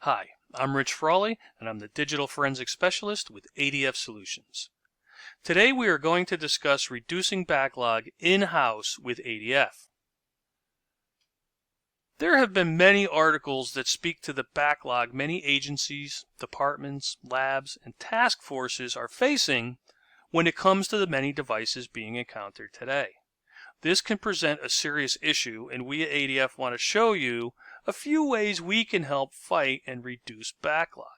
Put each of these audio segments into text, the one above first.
Hi, I'm Rich Frawley, and I'm the Digital Forensic Specialist with ADF Solutions. Today we are going to discuss reducing backlog in-house with ADF. There have been many articles that speak to the backlog many agencies, departments, labs, and task forces are facing when it comes to the many devices being encountered today. This can present a serious issue, and we at ADF want to show you a few ways we can help fight and reduce backlog.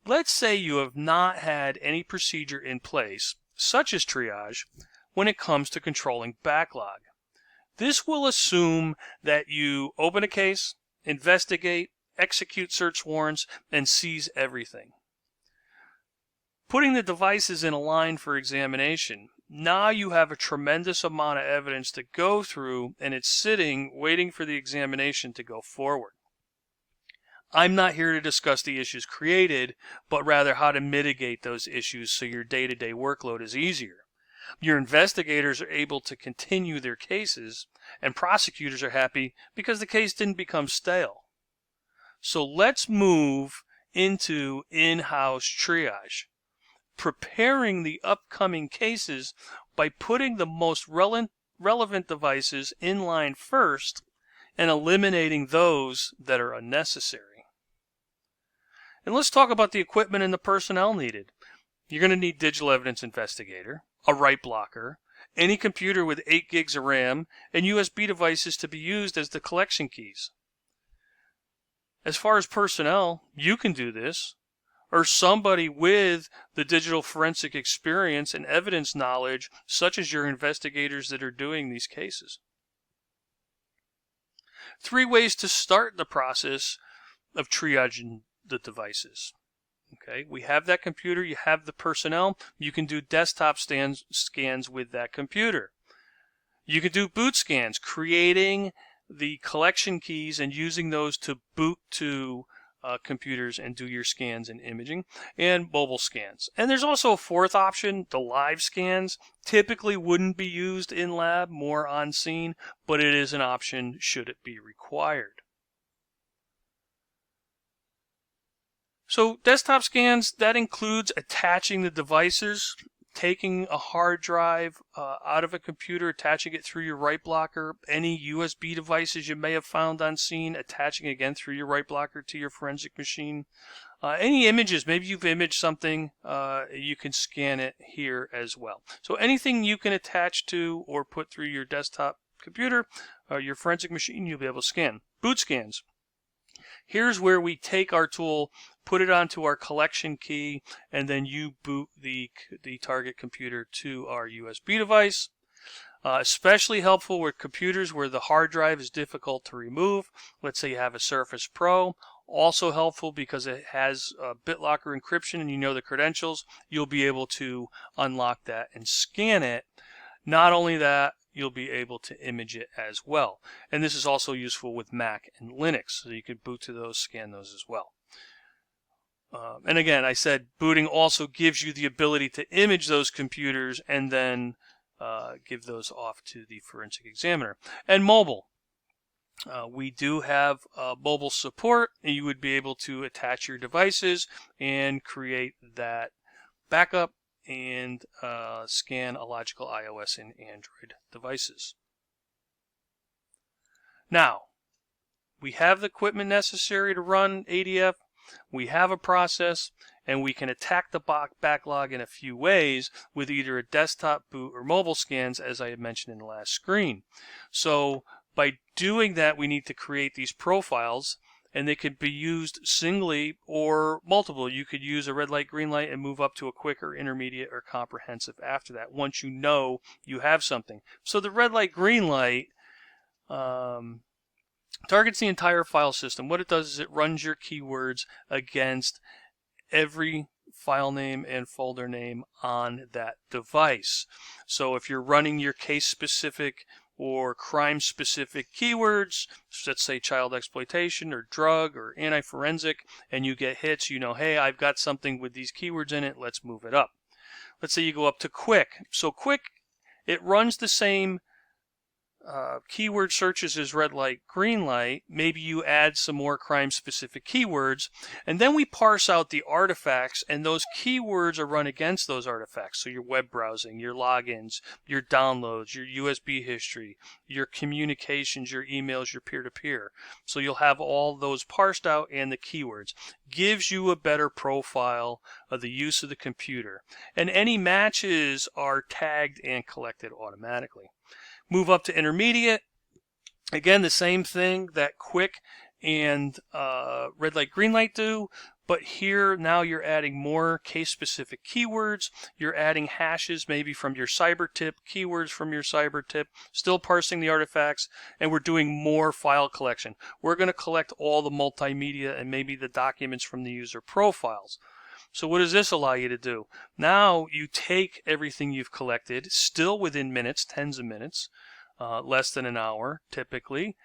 Let's say you have not had any procedure in place, such as triage, when it comes to controlling backlog. This will assume that you open a case, investigate, execute search warrants, and seize everything. Putting the devices in a line for examination, now you have a tremendous amount of evidence to go through, and it's sitting waiting for the examination to go forward. I'm not here to discuss the issues created, but rather how to mitigate those issues so your day-to-day workload is easier. Your investigators are able to continue their cases, and prosecutors are happy because the case didn't become stale. So let's move into in-house triage, preparing the upcoming cases by putting the most relevant devices in line first and eliminating those that are unnecessary. And let's talk about the equipment and the personnel needed. You're going to need digital evidence investigator, a write blocker, any computer with 8 gigs of RAM, and USB devices to be used as the collection keys. As far as personnel, you can do this, or somebody with the digital forensic experience and evidence knowledge, such as your investigators that are doing these cases. 3 ways to start the process of triaging the devices. Okay, we have that computer, you have the personnel, you can do desktop scans with that computer. You can do boot scans, creating the collection keys and using those to boot to computers and do your scans and imaging, and mobile scans. And there's also a 4th option, the live scans. Typically wouldn't be used in lab, more on scene, but it is an option should it be required. So desktop scans, that includes attaching the devices, taking a hard drive out of a computer, attaching it through your write blocker, any USB devices you may have found on scene, attaching again through your write blocker to your forensic machine. Any images, maybe you've imaged something, you can scan it here as well. So anything you can attach to or put through your desktop computer or your forensic machine, you'll be able to scan. Boot scans. Here's where we take our tool, put it onto our collection key, and then you boot the target computer to our USB device. Especially helpful with computers where the hard drive is difficult to remove. Let's say you have a Surface Pro. Also helpful because it has BitLocker encryption and you know the credentials. You'll be able to unlock that and scan it. Not only that, you'll be able to image it as well. And this is also useful with Mac and Linux, so you can boot to those, scan those as well. And again, I said booting also gives you the ability to image those computers and then give those off to the forensic examiner. And mobile. We do have mobile support, and you would be able to attach your devices and create that backup and scan a logical iOS and Android devices. Now, we have the equipment necessary to run ADF, we have a process, and we can attack the backlog in a few ways with either a desktop boot or mobile scans, as I had mentioned in the last screen. So by doing that, we need to create these profiles, and they could be used singly or multiple. You could use a red light, green light, and move up to a quicker, intermediate, or comprehensive after that, once you know you have something. So the red light, green light targets the entire file system. What it does is it runs your keywords against every file name and folder name on that device. So if you're running your case-specific or crime-specific keywords, let's say child exploitation or drug or anti-forensic, and you get hits, you know, hey, I've got something with these keywords in it, let's move it up. Let's say you go up to quick. So quick, it runs the same keyword searches is red light, green light, maybe you add some more crime-specific keywords, and then we parse out the artifacts, and those keywords are run against those artifacts. So your web browsing, your logins, your downloads, your USB history, your communications, your emails, your peer-to-peer. So you'll have all those parsed out and the keywords. Gives you a better profile of the use of the computer. And any matches are tagged and collected automatically. Move up to intermediate. Again, the same thing that quick and red light, green light do, but here now you're adding more case-specific keywords. You're adding hashes maybe from your cyber tip, keywords from your cyber tip, still parsing the artifacts, and we're doing more file collection. We're going to collect all the multimedia and maybe the documents from the user profiles. So what does this allow you to do? Now you take everything you've collected, still within minutes, tens of minutes, less than an hour typically,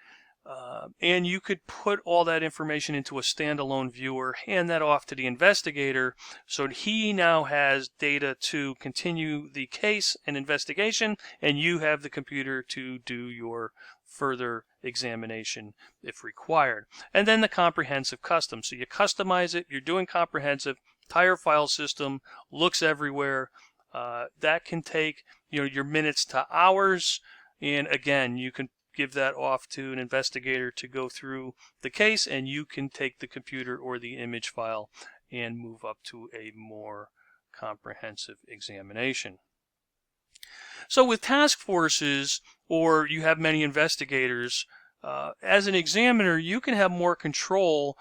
and you could put all that information into a standalone viewer, hand that off to the investigator, so he now has data to continue the case and investigation, and you have the computer to do your further examination if required. And then the comprehensive custom. So you customize it, you're doing comprehensive, entire file system, looks everywhere. That can take your minutes to hours, and again, you can give that off to an investigator to go through the case, and you can take the computer or the image file and move up to a more comprehensive examination. So with task forces, or you have many investigators, as an examiner, you can have more control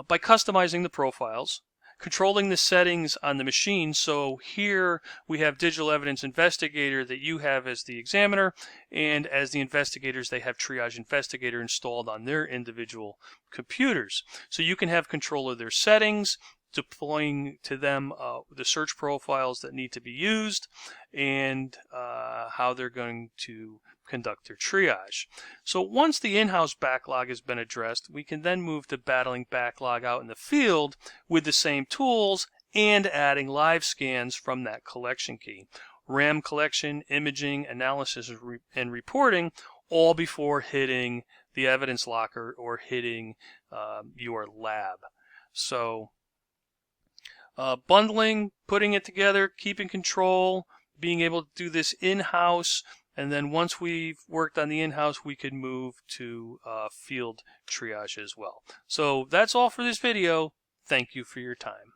by customizing the profiles, controlling the settings on the machine. So here we have digital evidence investigator that you have as the examiner, and as the investigators they have triage investigator installed on their individual computers. So you can have control of their settings, deploying to them the search profiles that need to be used, and how they're going to conduct their triage. So once the in-house backlog has been addressed, we can then move to battling backlog out in the field with the same tools and adding live scans from that collection key. RAM collection, imaging, analysis, and reporting, all before hitting the evidence locker or hitting your lab. So bundling, putting it together, keeping control, being able to do this in-house, and then once we've worked on the in-house, we could move to field triage as well. So that's all for this video. Thank you for your time.